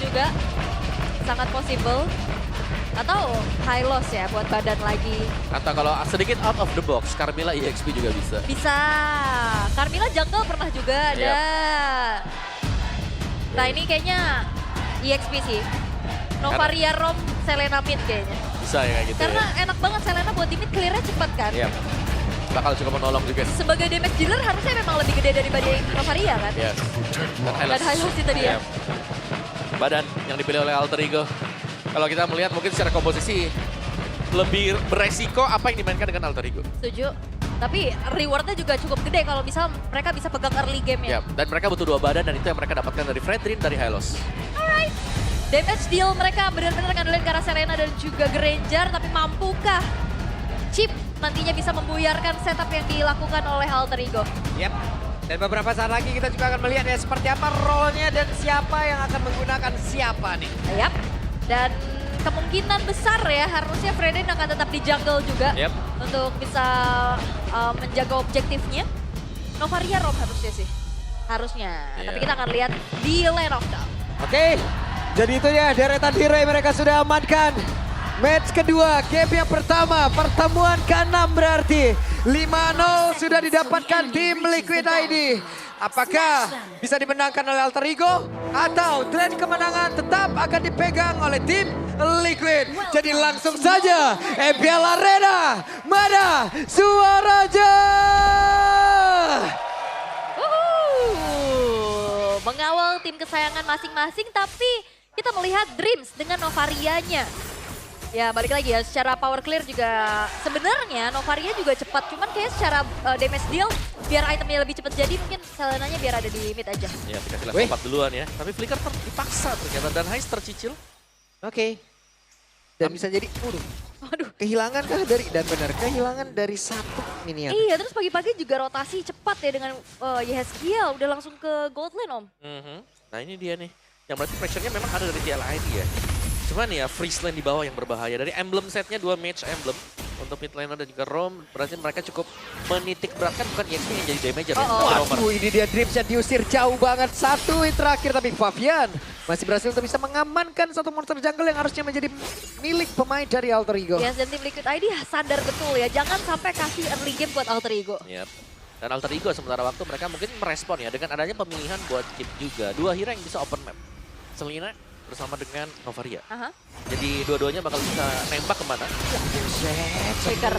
juga sangat possible. Atau high loss ya buat badan lagi. Atau kalau sedikit out of the box, Carmilla EXP juga bisa. Bisa. Carmilla jungle pernah juga ada. Nah ini kayaknya EXP sih. Novaria Rom, Selena mid kayaknya. Bisa ya kayak gitu. Karena enak banget Selena buat di mid clear-nya cepat kan. Iya. Bakal cukup menolong juga. Sebagai damage dealer harusnya memang lebih gede daripada Novaria kan. Iya. Dan high loss itu dia. Badan yang dipilih oleh Alter Ego. Kalau kita melihat mungkin secara komposisi lebih beresiko apa yang dimainkan dengan Alter Ego. Setuju. Tapi rewardnya juga cukup gede kalau misal mereka bisa pegang early game ya. Dan mereka butuh 2 badan dan itu yang mereka dapatkan dari Fredrin, dari Hylos. Alright. Damage deal mereka benar-benar ngandelin ke arah Selena dan juga Granger. Tapi mampukah Chip nantinya bisa membuyarkan setup yang dilakukan oleh Alter Ego? Yap. Dan beberapa saat lagi kita juga akan melihat ya seperti apa role-nya dan siapa yang akan menggunakan siapa nih. Yap. Dan kemungkinan besar ya harusnya Fredrin akan tetap di jungle juga untuk bisa menjaga objektifnya. Novaria Rom harusnya sih. Harusnya. Tapi kita akan lihat di lane of down. Oke, jadi itu ya deretan hero yang mereka sudah amankan. Match kedua, game yang pertama, pertemuan ke-6 berarti. 5-0 sudah didapatkan tim Liquid ID. Apakah bisa dimenangkan oleh Alter Ego? Atau tren kemenangan tetap akan dipegang oleh tim Liquid? Jadi langsung saja, MPL Arena, mana suaranya? Mengawal tim kesayangan masing-masing, tapi kita melihat Dreams dengan Novarianya. Ya balik lagi ya, secara power clear juga sebenarnya Novaria juga cepat. Cuman kayak secara damage deal, biar itemnya lebih cepat jadi mungkin Selenanya biar ada di mid aja. Ya dikasih level 4 duluan ya. Tapi Flicker dipaksa ternyata dan Heist tercicil. Oke. Dan bisa jadi, Waduh. kehilangan kah dari, dan benar, kehilangan dari satu minion. Iya, terus pagi-pagi juga rotasi cepat ya dengan Yehezkiel udah langsung ke gold lane om. Nah ini dia nih, yang berarti pressure-nya memang ada dari TLID ya. Cuman ya freeze lane di bawah yang berbahaya. Dari emblem setnya 2 match emblem untuk mid laner dan juga Rom. Berarti mereka cukup menitik beratkan bukan EXP yang jadi damager. Waduh, ini dia Dreams yang diusir jauh banget. Satu hit terakhir tapi Fabian masih berhasil untuk bisa mengamankan satu monster jungle yang harusnya menjadi milik pemain dari Alter Ego. Ya, dan tim Liquid ID sadar betul ya, jangan sampai kasih early game buat Alter Ego. Yep. Dan Alter Ego sementara waktu mereka mungkin merespon ya dengan adanya pemilihan buat Chip juga. 2 hero yang bisa open map. Selena bersama dengan Novaria. Jadi dua-duanya bakal bisa nembak kemana. Flicker.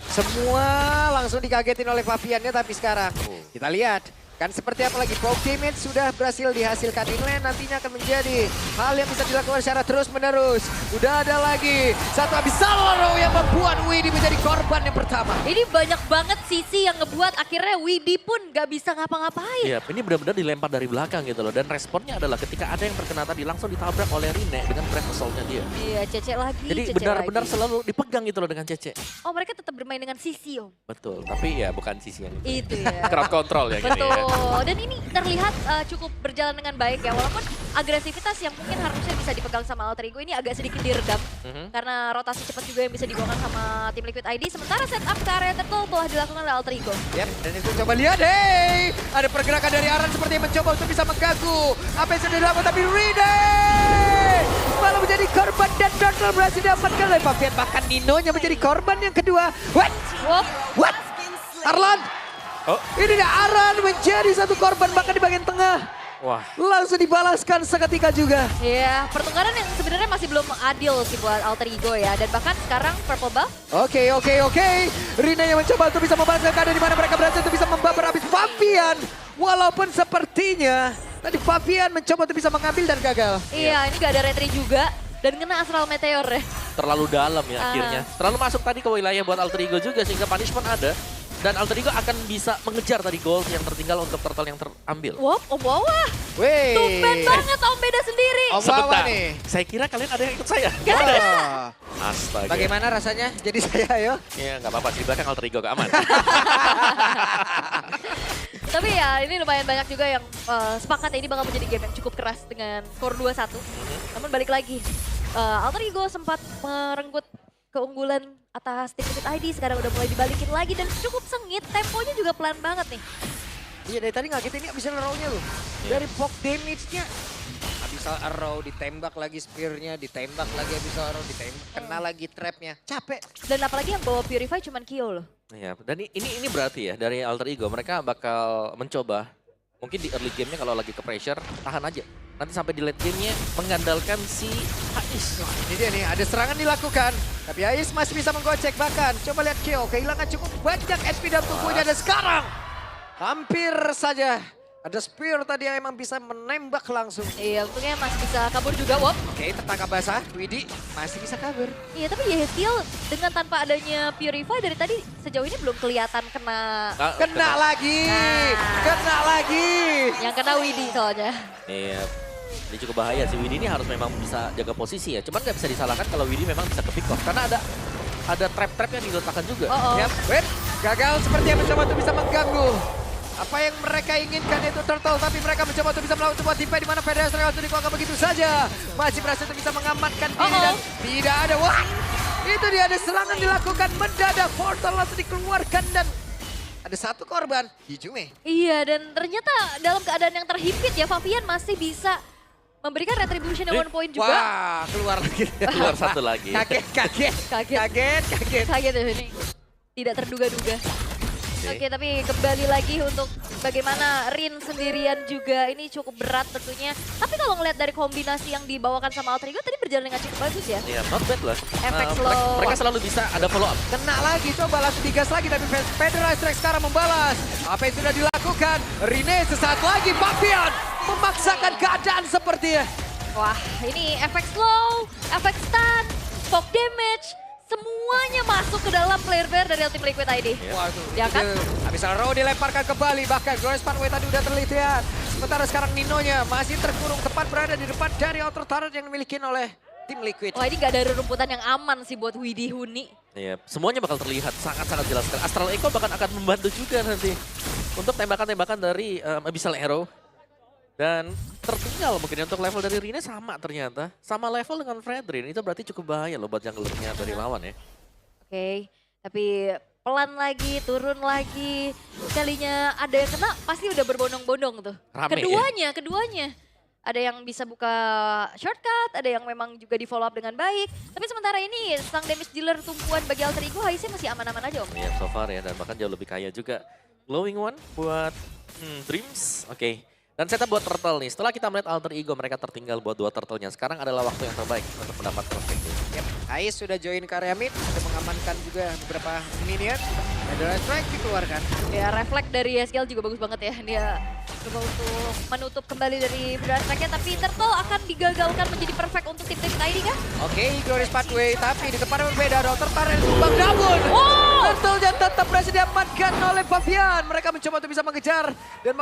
Semua langsung dikagetin oleh Fabiannya, tapi sekarang kita lihat. Kan seperti apa lagi, poke damage sudah berhasil dihasilkan in lane, nantinya akan menjadi hal yang bisa dilakukan secara terus-menerus. Udah ada lagi satu Abyssal yang membuat Widi menjadi korban yang pertama. Ini banyak banget sisi yang ngebuat akhirnya Widi pun gak bisa ngapa-ngapain. Iya, ini benar-benar dilempar dari belakang gitu loh. Dan responnya adalah ketika ada yang terkena tadi langsung ditabrak oleh Rine dengan breath assault-nya dia. Iya, Cece lagi. Jadi Cece benar-benar lagi. selalu dipegang gitu loh dengan Cece. Oh, mereka tetap bermain dengan sisi om. Betul, tapi ya bukan sisi yang Itu ya. crowd control ya gini ya. Betul. Dan ini terlihat cukup berjalan dengan baik ya. Walaupun agresivitas yang mungkin harusnya bisa dipegang sama Alter Ego ini agak sedikit diredam. Karena rotasi cepat juga yang bisa dibawakan sama tim Liquid ID. Sementara setup ke area turtle telah dilakukan oleh Alter Ego. Yap, dan itu coba lihat, hey! Ada pergerakan dari Aran seperti yang mencoba untuk bisa mengganggu. Apa yang sudah dilakukan, tapi Rine malah menjadi korban dan turtle berhasil didapatkan oleh Fabian. Bahkan Ninonya menjadi korban yang kedua. What? Arlan? Ini dia Aran menjadi satu korban bahkan di bagian tengah. Wah. Langsung dibalaskan seketika juga. Iya, pertukaran yang sebenarnya masih belum adil sih buat Alter Ego ya. Dan bahkan sekarang Purple Buff. Oke. Rina yang mencoba untuk bisa membalaskan keadaan di mana mereka berhasil untuk bisa membabar habis Fabian. Walaupun sepertinya tadi Fabian mencoba untuk bisa mengambil dan gagal. Iya, ini gak ada retry juga. Dan kena Astral Meteor ya. Terlalu dalam ya akhirnya. Terlalu masuk tadi ke wilayah buat Alter Ego juga sehingga punishment ada. Dan Alter Ego akan bisa mengejar tadi gold yang tertinggal untuk turtle yang terambil. Wow, Om Wawa. Wih. Tumben banget Om beda sendiri. Om Wawa Sebentar, nih. saya kira kalian ada yang ikut saya. Gak ada. Astaga. Bagaimana rasanya? Jadi saya ayo. Ya nggak apa-apa sih, di belakang Alter Ego keaman. Tapi ya ini lumayan banyak juga yang sepakat ini bakal menjadi game yang cukup keras dengan skor 2-1. Namun balik lagi, Alter Ego sempat merenggut keunggulan atas tim Liquid ID, sekarang udah mulai dibalikin lagi dan cukup sengit, temponya juga pelan banget nih. Iya dari tadi ngagetin ini Abyssal roll-nya loh. Dari poke damage-nya. Abyssal Arrow, ditembak lagi spear-nya, ditembak lagi Abyssal Arrow, ditembak, kena lagi trap-nya. Capek. Dan apalagi yang bawa Purify cuman Kyo loh. Iya, dan ini berarti ya dari Alter Ego mereka bakal mencoba mungkin di early game-nya kalau lagi ke pressure tahan aja. Nanti sampai di late game-nya mengandalkan si Ais. Ini dia nih, ada serangan dilakukan. Tapi Ais masih bisa menggocek bahkan. Coba lihat Kyo, kehilangan cukup banyak HP dalam tubuhnya. Dan sekarang hampir saja ada spear tadi yang emang bisa menembak langsung. Iya, untungnya masih bisa kabur juga, Wop. Oke, tertangkap basah. Widi masih bisa kabur. Iya, tapi Yehestiel dengan tanpa adanya Purify dari tadi sejauh ini belum kelihatan kena. Kena lagi, Nah. kena lagi. Yang kena Widi soalnya. Iya. Ini cukup bahaya sih. Widi ini harus memang bisa jaga posisi ya. Cuman nggak bisa disalahkan kalau Widi memang bisa ke pick off. Karena ada trap-trap yang diletakkan juga. Oh. Yap, wait, gagal seperti yang mencoba untuk bisa mengganggu. Apa yang mereka inginkan itu Turtle, tapi mereka mencoba untuk bisa melakukan sebuah tipe di mana Federer langsung dikuangkan begitu saja. Masih berhasil untuk bisa mengamankan diri dan tidak ada. Wah, itu dia ada serangan dilakukan mendadak. Portal langsung dikeluarkan dan ada satu korban, Hijume. Iya, dan ternyata dalam keadaan yang terhimpit ya, Favian masih bisa memberikan retribution yang 1 point juga. Wah, keluar lagi. Keluar satu lagi. Kaget. Kaget ya ini. Tidak terduga-duga. Oke, tapi kembali lagi untuk bagaimana Rin sendirian juga ini cukup berat tentunya. Tapi kalau ngelihat dari kombinasi yang dibawakan sama Alter Ego tadi berjalan dengan cukup bagus ya. Iya, not bad lah. Efek Nah, slow. mereka selalu bisa ada follow up. Kena lagi, coba langsung digas lagi tapi Federer Strike sekarang membalas. Apa yang sudah dilakukan? Rine sesaat lagi, Fabian memaksakan keadaan sepertinya. Wah, ini efek slow, efek stun, poke damage, semuanya masuk ke dalam player-player dari Team Liquid ID. Waduh, Ya kan? Habis Arrow dilemparkan kembali, bahkan Glorious Pathway tadi udah terlihat. Sementara sekarang Ninonya masih terkurung tepat berada di depan dari outer turret yang dimiliki oleh Team Liquid. Wah, ini gak ada rumputan yang aman sih buat Widi Huni. Iya, semuanya bakal terlihat sangat-sangat jelas. Astral Echo bahkan akan membantu juga nanti untuk tembakan-tembakan dari Abyssal Arrow. Dan tertinggal mungkin untuk level dari Rine sama ternyata. Sama level dengan Fredrin, itu berarti cukup bahaya loh buat junglernya dari lawan ya. Oke, tapi pelan lagi, turun lagi. Kalinya ada yang kena pasti udah berbondong-bondong tuh. Rame Keduanya. Ada yang bisa buka shortcut, ada yang memang juga di follow up dengan baik. Tapi sementara ini sang damage dealer tumpuan bagi Alter Ego, Haisnya masih aman-aman aja Om. Iya, so far ya, dan bahkan jauh lebih kaya juga. Glowing One buat Dreams, oke. Dan setup buat Turtle nih, setelah kita melihat Alter Ego mereka tertinggal buat 2 Turtle-nya. Sekarang adalah waktu yang terbaik untuk mendapat perspektif. Yep. Ais sudah join ke area mid, sudah mengamankan juga beberapa minion. Federer Strike dikeluarkan. Ya, refleks dari SKL juga bagus banget ya. Dia coba untuk menutup kembali dari Federer Strike-nya, tapi Turtle akan digagalkan menjadi perfect untuk tim ID kan? Oke, Glorious Pathway, tapi di tempat yang berbeda ada outer turret tumbang namun. Oh! Turtle-nya tetap berhasil diamankan oleh Fabian. Mereka mencoba untuk bisa mengejar dan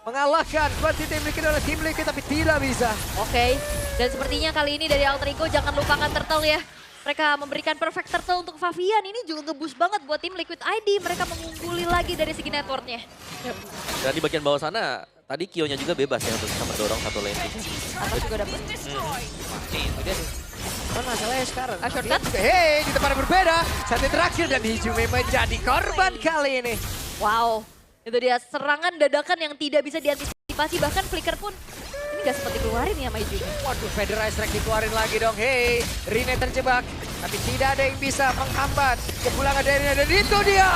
mengalahkan quantity Team Liquid oleh Team Liquid, tapi tidak bisa. Oke, dan sepertinya kali ini dari Alter Ego jangan lupakan Turtle ya. Mereka memberikan perfect Turtle untuk Favian, ini juga nge-boost banget buat tim Liquid ID. Mereka mengungguli lagi dari segi networknya. Dan di bagian bawah sana, tadi Kyo-nya juga bebas ya untuk bisa mendorong satu lane. Apa juga dapat? Itu dia nih. Cuman masalahnya sekarang. Shortcut? Hei, di tempat yang berbeda. Saat yang terakhir dan Hijume menjadi korban kali ini. Wow, itu dia serangan dadakan yang tidak bisa diantisipasi. Bahkan flicker pun ini gak sempat dikeluarin ya sama Hijume. Waduh, Federer Strike dikeluarin lagi dong. Hei, Rine terjebak. Tapi tidak ada yang bisa menghambat kepulangan dari Rine. Dan itu dia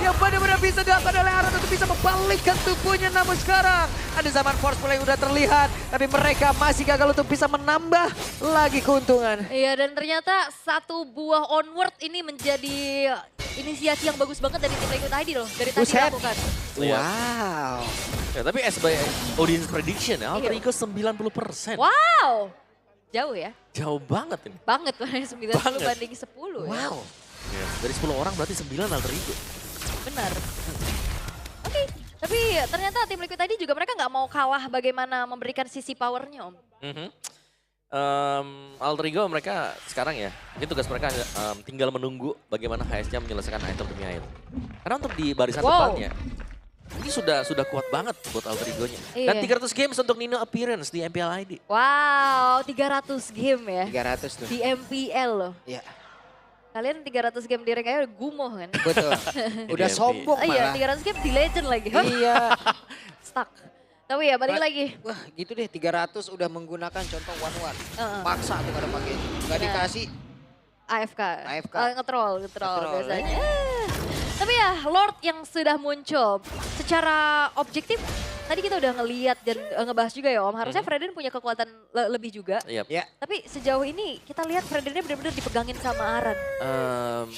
yang benar-benar bisa dilakukan oleh Aran untuk bisa membalikkan tubuhnya. Namun sekarang ada zaman force play yang udah terlihat. Tapi mereka masih gagal untuk bisa menambah lagi keuntungan. Iya, dan ternyata satu buah onward ini menjadi inisiasi yang bagus banget dari tim Liquid ID loh. Dari tadi Buset. dilakukan. Wow. Ya, tapi as by audience prediction ya, Alter Ego 90%. Wow, jauh ya. Jauh banget ini. Banget, 90 Banget. banding 10 ya. Wow. Ya, dari 10 orang berarti 9 Alter Ego. Benar. Oke, tapi ternyata tim Liquid tadi juga mereka nggak mau kalah bagaimana memberikan sisi powernya Om. Alter Ego mereka sekarang ya, ini tugas mereka tinggal menunggu bagaimana HS-nya menyelesaikan item demi item. Karena untuk di barisan depannya, ini sudah kuat banget buat Alter Ego-nya. Dan Iya. 300 games untuk Nino appearance di MPL ID. Wow, 300 game ya 300 tuh. di MPL loh. Iya. Kalian 300 game di rank aja udah gumoh kan? Betul. Udah Di sombong Iya, malah. 300 game di legend lagi. Iya. Stuck. Tapi ya balik lagi. Wah gitu deh 300 udah menggunakan contoh one-one. Heeh. Paksa tuh gak ada pakai. Gak Nah. dikasih. AFK. AFK. Ngetroll Ngetroll, biasanya. Tapi ya Lord yang sudah muncul secara objektif tadi kita udah ngeliat dan ngebahas juga ya Om. Harusnya Freden punya kekuatan lebih juga. Iya. Ya. Tapi sejauh ini kita lihat Fredennya benar-benar dipegangin sama Aran.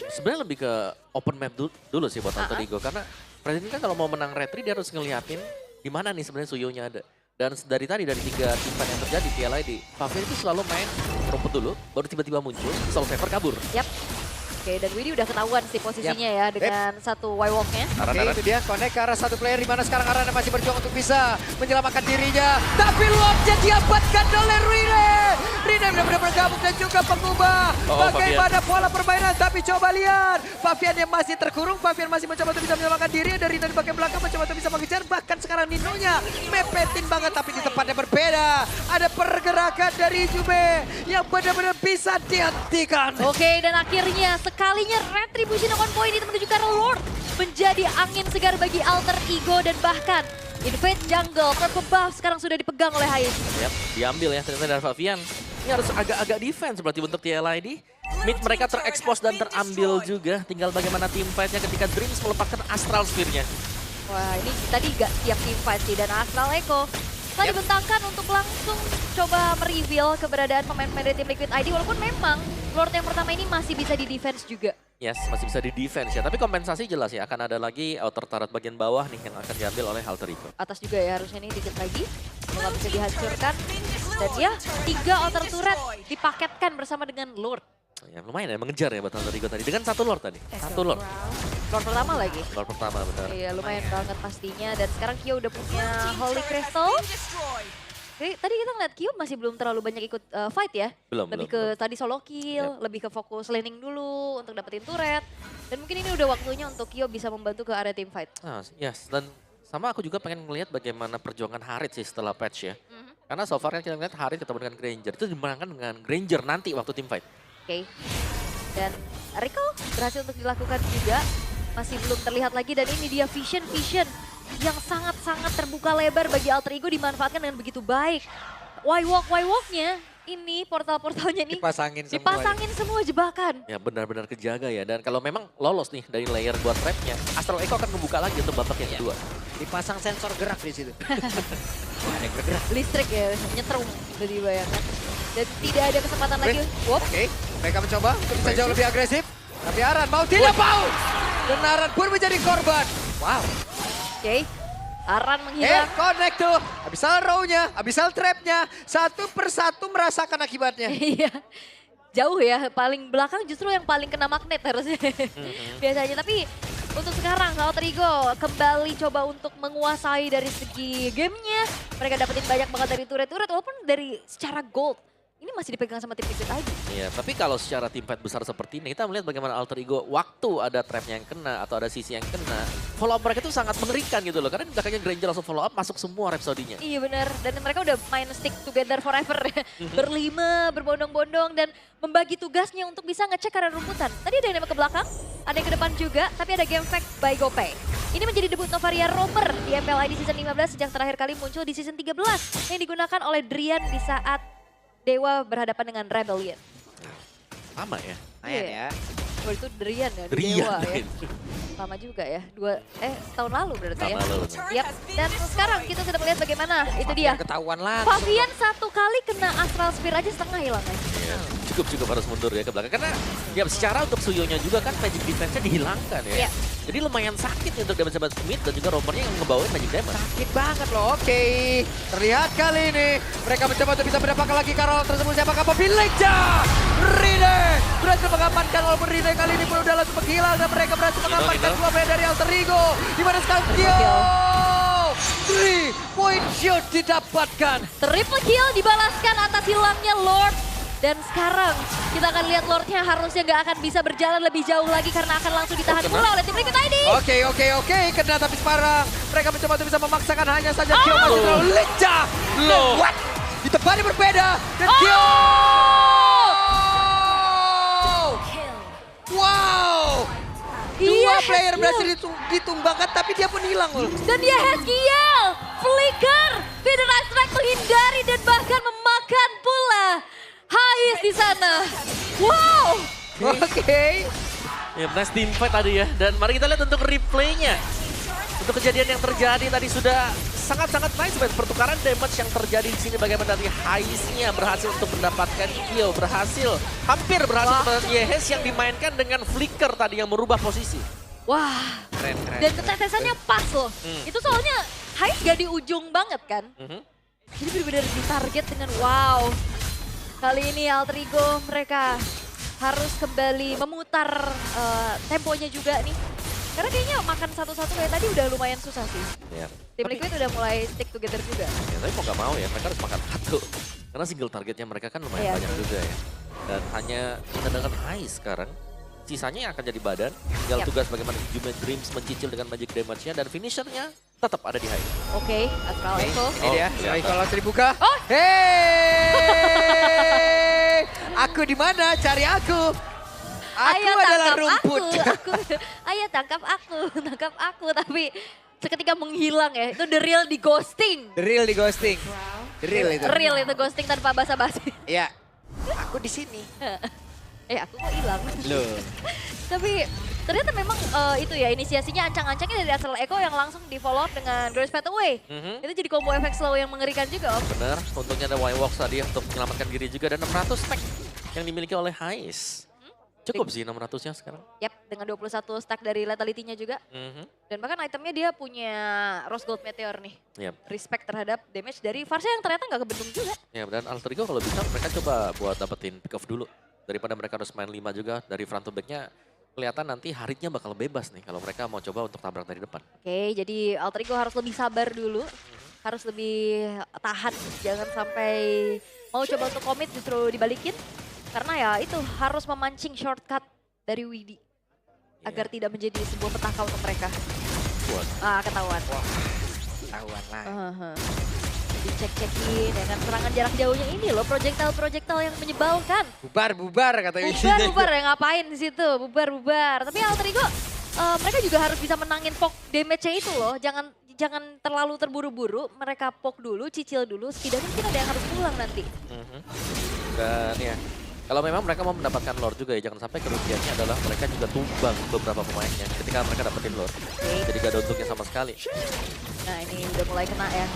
Sebenarnya lebih ke open map dulu sih buat Alter Ego. Karena Fredin kan kalau mau menang retri dia harus ngeliatin di mana nih sebenarnya Suyonya ada. Dan dari tadi, dari 3 timpan yang terjadi di LID, Favian itu selalu main rumput dulu, baru tiba-tiba muncul, Soul Saver kabur. Yap. Oke, dan Widi udah ketahuan sih posisinya ya dengan satu Y-Walk-nya. Oke itu dia connect ke arah satu player di mana sekarang Arana masih berjuang untuk bisa menyelamatkan dirinya. Tapi Lordnya diabatkan oleh Rine. Rine benar-benar bergabung dan juga pengubah bagaimana pola permainan. Tapi coba lihat, Favian yang masih terkurung, Favian masih mencoba untuk bisa menyelamatkan diri. Dan Rine di bagian belakang mencoba untuk bisa mengejar. Bahkan sekarang Ninonya mepetin banget tapi di tempat yang berbeda. Ada pergerakan dari Jume yang benar-benar bisa dihentikan. Oke, dan akhirnya sekalinya Retribution on point itu menuju ke arah Lord. Menjadi angin segar bagi Alter Ego dan bahkan Invade Jungle, purple buff sekarang sudah dipegang oleh Hayes. Yap, diambil ya ternyata dari Favian. Ini harus agak-agak defense berarti untuk TLID. Mid mereka terekspos dan terambil juga. Tinggal bagaimana team fight-nya ketika Dreams melepaskan Astral Sphere-nya. Wah, ini tadi gak siap team fight sih. Dan Astral Echo tadi dibentangkan untuk langsung coba mereveal keberadaan pemain-pemain dari tim Liquid ID. Walaupun memang Lord yang pertama ini masih bisa di defense juga. Yes, masih bisa di defense ya. Tapi kompensasi jelas ya. Akan ada lagi outer turret bagian bawah nih yang akan diambil oleh Alter Ego. Atas juga ya harusnya nih dikit lagi. Nggak bisa dihancurkan. Dan ya 3 outer turret dipaketkan bersama dengan Lord. Ya lumayan ya mengejar ya buat Alter Ego tadi. Dengan 1 Lord tadi. 1 Lord. Lord pertama lagi. Lord pertama benar. Iya lumayan banget pastinya. Dan sekarang Kyo udah punya Holy Crystal. Oke, tadi kita ngeliat Kyo masih belum terlalu banyak ikut fight ya. Lebih ke tadi solo kill, lebih ke fokus laning dulu untuk dapetin turret. Dan mungkin ini udah waktunya untuk Kyo bisa membantu ke area team fight. Nah, yes, dan sama aku juga pengen ngelihat bagaimana perjuangan Harith sih setelah patch ya. Karena so far kan kita ngeliat Harith ketemu dengan Granger. Itu dimenangkan dengan Granger nanti waktu team fight. Oke. Dan Rico berhasil untuk dilakukan juga. Masih belum terlihat lagi dan ini dia vision yang sangat-sangat terbuka lebar bagi Alter Ego dimanfaatkan dengan begitu baik. Y-Walk-nya ini portal-portalnya nih dipasangin semua jebakan. Ya benar-benar kejaga ya. Dan kalau memang lolos nih dari layer buat trapnya, Astral Echo akan membuka lagi untuk babak yang kedua. Dipasang sensor gerak di situ. Ada bergerak. Listrik ya, nyetrum udah dibayangkan. Dan tidak ada kesempatan lagi. Oke, mereka mencoba untuk bisa jauh lebih agresif. Tapi Aran mau tidak mau. Dan Aran pun menjadi korban. Wow. Oke, Aran menghilang. Connect tuh. Abyssal Row-nya, Abyssal Trap-nya. Satu persatu merasakan akibatnya. Iya, jauh ya. Paling belakang justru yang paling kena magnet harusnya. Biasanya, tapi untuk sekarang Alter Ego kembali coba untuk menguasai dari segi gamenya. Mereka dapetin banyak banget dari turret-turret walaupun dari secara gold. Ini masih dipegang sama tim Liquid ID. Iya, tapi kalau secara tim fight besar seperti ini, kita melihat bagaimana Alter Ego waktu ada trapnya yang kena atau ada sisi yang kena, follow up mereka itu sangat mengerikan gitu loh. Karena belakangnya Granger langsung follow up, masuk semua Rhapsody-nya. Iya benar, dan mereka udah main stick together forever. Berlima, berbondong-bondong, dan membagi tugasnya untuk bisa ngecek area rumputan. Tadi ada yang nembak ke belakang, ada yang ke depan juga, tapi ada game fact by GoPay. Ini menjadi debut Novaria Roamer di MPLID Season 15 sejak terakhir kali muncul di Season 13 yang digunakan oleh Drian di saat Dewa berhadapan dengan Rebellion. Sama ya. Lumayan ya. Oh itu Drian ya, di Drian, Dewa ya. Drian. Lama juga ya, tahun lalu berarti ya. Tahun lalu. Yap. Dan sekarang kita sudah melihat bagaimana itu dia. Ketahuan langsung. Favian 1 kali kena Astral Sphere aja setengah hilang ya. Iya, cukup harus mundur ya ke belakang. Karena ya secara untuk Suyonya juga kan magic defense-nya dihilangkan ya. Iya. Jadi lumayan sakit untuk damage mid dan juga roamernya yang ngebawain magic damage. Sakit banget loh, oke. Terlihat kali ini mereka mencoba untuk bisa mendapatkan lagi Karol tersebut. Siapakah Mobileja? Rine berhasil mengamankan walaupun Rine kali ini pun udah langsung menghilang dan mereka berhasil mengamankan 2 player dari Alter Ego. Dimana sekarang Kyo 3-point shot didapatkan. Triple kill dibalaskan atas hilangnya Lord. Dan sekarang kita akan lihat Lordnya harusnya nggak akan bisa berjalan lebih jauh lagi karena akan langsung ditahan pula oleh tim Liquid ID. Oke. Kena tapi sekarang mereka mencoba untuk bisa memaksakan hanya saja Kyo masih terlalu lincah. What? Di tempat yang berbeda. Dan Kyo. Wow. Dua player berhasil ditumbangkan tapi dia pun hilang loh. Dan dia has kill. Flicker. Tapi The Night Strike menghindari dan bahkan memakan pula Hais di sana. Wow. Oke. Ya, nice team fight tadi ya. Dan mari kita lihat untuk replaynya. Untuk kejadian yang terjadi tadi sudah sangat-sangat nice. Pertukaran damage yang terjadi di sini bagaimana dari Haisnya berhasil untuk mendapatkan Kyo. Hampir berhasil mendapatkan Yehes yang dimainkan dengan flicker tadi yang merubah posisi. Wah. Keren. Dan ketetesannya pas loh. Itu soalnya Hais gak di ujung banget kan. Jadi benar-benar ditarget dengan wow. Kali ini Alter Ego mereka harus kembali memutar temponya juga nih. Karena kayaknya makan satu-satu kayak tadi udah lumayan susah sih. Ya. Tim Liquid udah mulai stick together juga. Ya, tapi mau gak mau ya, mereka harus makan satu. Karena single targetnya mereka kan lumayan banyak juga ya. Dan hanya mengandalkan Hais sekarang. Sisanya yang akan jadi badan. Tinggal tugas bagaimana Jume Dreams mencicil dengan magic damage-nya. Dan finishernya tetap ada di Hais. Oke, Astral Echo. Ini dia, ya. Echo langsung dibuka. Oh. Hey, aku di mana? Cari aku. Aku Ayo adalah tangkap rumput. Ayo tangkap aku. Tapi seketika menghilang ya. Itu the real di ghosting. The real di ghosting. The real itu. Real itu ghosting tanpa basa-basi. Iya. Aku di sini. Aku kok hilang. Loh. Tapi ternyata memang itu ya inisiasinya ancang-ancangnya dari Astral Echo yang langsung di follow up dengan Grace Path Away. Itu jadi combo efek slow yang mengerikan juga Om. Bener, untungnya ada Y-Walks tadi untuk menyelamatkan diri juga. Dan 600 stack yang dimiliki oleh Hais. Cukup sih 600-nya sekarang. Yap, dengan 21 stack dari lethality-nya juga. Dan bahkan itemnya dia punya Rose Gold Meteor nih. Yep. Respect terhadap damage dari Varsha yang ternyata nggak kebendung juga. Ya, dan Alter Ego kalau bisa mereka coba buat dapetin pick off dulu. Daripada mereka harus main 5 juga dari front to back-nya. Kelihatan nanti Haritnya bakal bebas nih kalau mereka mau coba untuk tabrak dari depan. Oke, jadi Alter Ego harus lebih sabar dulu. Harus lebih tahan, jangan sampai mau coba untuk komit justru dibalikin. Karena ya itu harus memancing shortcut dari Widi. Agar tidak menjadi sebuah petaka untuk mereka. Ketahuan. Ketahuan lah. Dicek-cekin dengan serangan jarak jauhnya ini loh. Projectile yang menyebalkan. Bubar katanya. Bubar ya ngapain di situ. Bubar. Tapi Alter Ego mereka juga harus bisa menangin poke damage-nya itu loh. Jangan terlalu terburu-buru. Mereka poke dulu, cicil dulu. Setidaknya mungkin ada yang harus pulang nanti. Dan ya, kalau memang mereka mau mendapatkan Lord juga ya, jangan sampai kerugiannya adalah mereka juga tumbang beberapa pemainnya ketika mereka dapetin Lord. Jadi gak ada untungnya sama sekali. Nah ini udah mulai kena ya,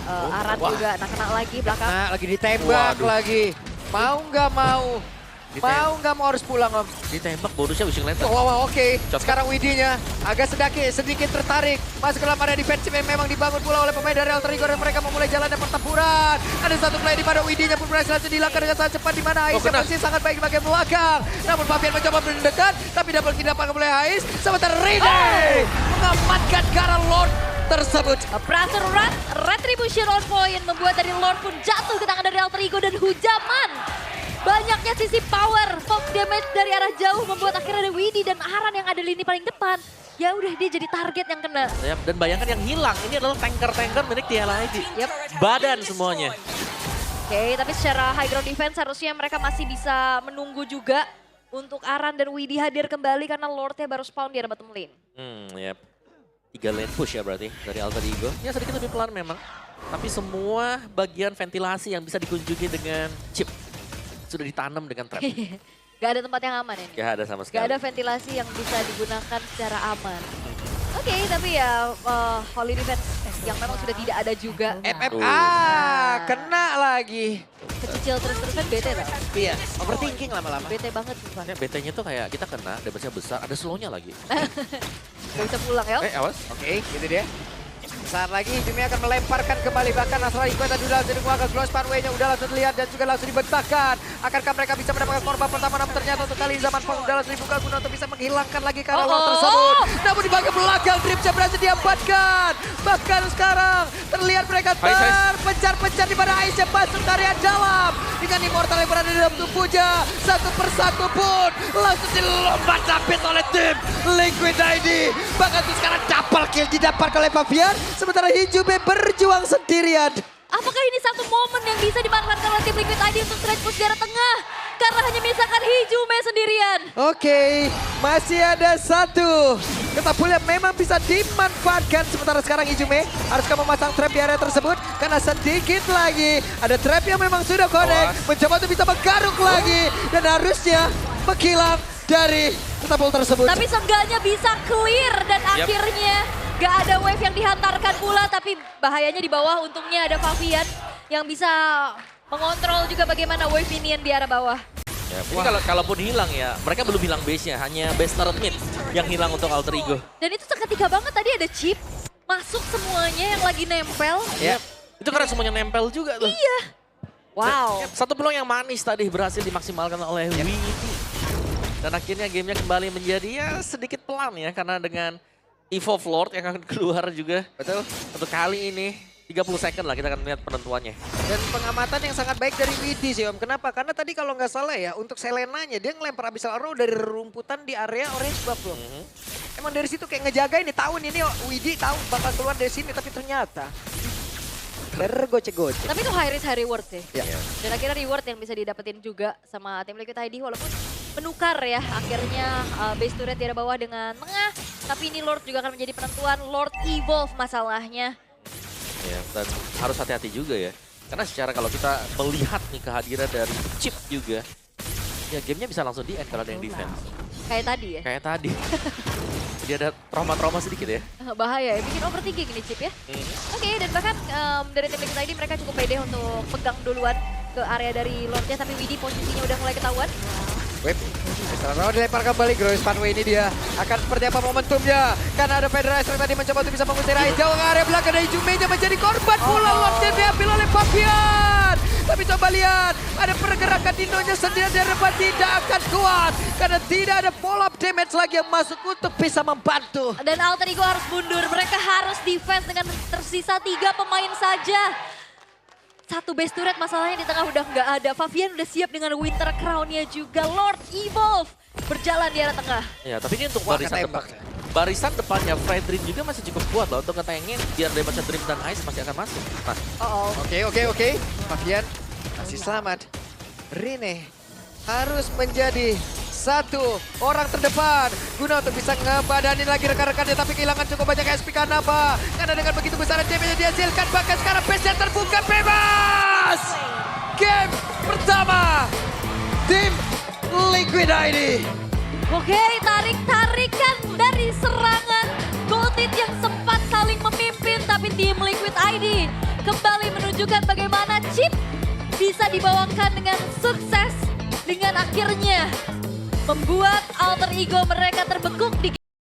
Aran juga kena lagi belakang. Nah, lagi ditembak lagi. Mau nggak mau? Mau nggak mau harus pulang Om. Ditembak bonusnya Wishing Lantern. Wow, oke. Sekarang Widinya agak sedikit tertarik. Masuk ke dalam area defensif yang memang dibangun pula oleh pemain dari Alter Ego dan mereka memulai jalannya pertempuran. Ada satu play di mana Widinya pun berhasil dihilangkan dengan sangat cepat di mana Ais masih sangat baik di bagian belakang. Namun Fabian mencoba mendekat tapi dapat didapatkan oleh Ais. Sementara Rene mengamankan Gara Lord tersebut. Pressure Rat, Retribution on point membuat dari Lord pun jatuh ke tangan dari Alter Ego dan hujaman. Banyaknya sisi power, poke damage dari arah jauh membuat akhirnya ada Widi dan Aran yang ada di lini paling depan. Ya udah dia jadi target yang kena. Yap, dan bayangkan yang hilang, ini adalah tanker-tanker milik TLID. Yep. Badan semuanya. Oke, tapi secara high ground defense harusnya mereka masih bisa menunggu juga untuk Aran dan Widi hadir kembali karena Lordnya baru spawn di arah bottom lane. Yap. 3 lane push ya berarti dari Alter Ego. Ya sedikit lebih pelan memang. Tapi semua bagian ventilasi yang bisa dikunjungi dengan chip sudah ditanam dengan trap. Gak ada tempat yang aman ini. Gak ada sama sekali. Gak ada ventilasi yang bisa digunakan secara aman. Oke, tapi ya Holy Defense yang memang sudah tidak ada juga. Kena lagi. Kecicil terus-terusan bete lah. Iya, overthinking lama-lama. Bete banget sumpah. Ya, BT-nya tuh kayak kita kena, damage-nya besar, ada slow-nya lagi. Gak bisa pulang ya. Awas. Oke, gitu dia. Saat lagi Jimmy akan melemparkan kembali bahkan Astral Ego tadi udah langsung menguangkan Glow Spanway-nya udah langsung dilihat dan juga langsung dibentangkan. Akankah mereka bisa mendapatkan korban pertama namun ternyata untuk kali ini zaman Pong udah langsung dibuka guna untuk bisa menghilangkan lagi Karolong tersebut. Namun di bagian belakang Dripsnya berhasil diamankan. Bahkan sekarang terlihat mereka terpencar-pencar di mana Aisyah masuk ke area dalam. Dengan Immortal yang berada di dalam tubuhnya. Satu persatu pun langsung dilompat habis oleh tim Liquid ID. Bahkan itu sekarang double kill didapatkan oleh Fabian. Sementara Hijube berjuang sendirian. Apakah ini satu momen yang bisa dimanfaatkan oleh tim Liquid ID untuk straight push di arah tengah? Karena hanya menyisakan Hijume sendirian. Oke, masih ada satu Ketapulnya memang bisa dimanfaatkan. Sementara sekarang Ijume haruskah memasang trap di area tersebut. Karena sedikit lagi ada trap yang memang sudah connect. Mencoba untuk bisa menggaruk lagi. Dan harusnya menghilang dari ketapul tersebut. Tapi seenggaknya bisa clear dan akhirnya gak ada wave yang dihantarkan pula. Tapi bahayanya di bawah, untungnya ada Favian yang bisa mengontrol juga bagaimana wave minion di arah bawah. Ya, ini kalaupun hilang ya, mereka belum hilang base-nya, hanya base turret mid yang hilang untuk Alter Ego. Dan itu seketika banget tadi ada chip masuk semuanya yang lagi nempel. Ya, itu karena semuanya nempel juga tuh. Iya. Wow. Satu peluang yang manis tadi berhasil dimaksimalkan oleh Widi. Dan akhirnya gamenya kembali menjadi ya sedikit pelan ya, karena dengan Evolve Lord yang akan keluar juga. Betul. Untuk kali ini 30 second lah kita akan melihat penentuannya. Dan pengamatan yang sangat baik dari Widi sih Om. Kenapa? Karena tadi kalau nggak salah ya untuk Selenanya dia ngelempar Abyssal Arrow dari rumputan di area orange buff loh. Emang dari situ kayak ngejaga ini tahun ini Widi tahu bakal keluar dari sini tapi ternyata bergocek-gocek. Tapi itu high risk high reward sih. Ya. Dan akhirnya reward yang bisa didapetin juga sama tim Liquid ID walaupun menukar ya akhirnya base turret di arah bawah dengan tengah. Tapi ini Lord juga akan menjadi penentuan. Lord Evolve masalahnya. Ya, dan harus hati-hati juga ya. Karena secara kalau kita melihat nih kehadiran dari Chip juga, ya gamenya bisa langsung di-end kalau ada yang defense. Kayak tadi ya. Kayak tadi. Jadi ada trauma-trauma sedikit ya. Bahaya ya, bikin overthinking ini Chip ya. Oke, dan bahkan dari tim Liquid ID mereka cukup pede untuk pegang duluan ke area dari Lordnya. Tapi Widi posisinya udah mulai ketahuan. Web, Abyssal dilempar kembali. Gross Funway ini dia akan seperti apa momentumnya. Karena ada Federation yang tadi mencoba untuk bisa mengusir Rai jauh ke area belakang dari Jumeja menjadi korban pula. Lordnya diambil oleh Favian. Tapi coba lihat, ada pergerakan Dinonya sendiri dari depan tidak akan kuat. Karena tidak ada follow up damage lagi yang masuk untuk bisa membantu. Dan Alter Ego harus mundur, mereka harus defense dengan tersisa 3 pemain saja. Satu base turret masalahnya di tengah udah nggak ada. Favian udah siap dengan Winter Crown-nya juga. Lord Evolve berjalan di arah tengah. Ya, tapi ini untuk Wah, barisan ketembak. barisan depannya Fredrin juga masih cukup kuat loh untuk ngetengin biar damage Dream dan Ice masih akan masuk. Nah, Oke. Favian masih selamat. Rene harus menjadi satu orang terdepan guna untuk bisa ngebadanin lagi rekan-rekannya, tapi kehilangan cukup banyak SP Kanaba. Karena dengan begitu besar damage dihasilkan, bahkan sekarang base terbuka bebas. Game pertama tim Liquid ID. Oke, tarik-tarikan dari serangan Goldit yang sempat saling memimpin, tapi tim Liquid ID kembali menunjukkan bagaimana Chip bisa dibawakan dengan sukses dengan akhirnya membuat Alter Ego mereka terbekuk di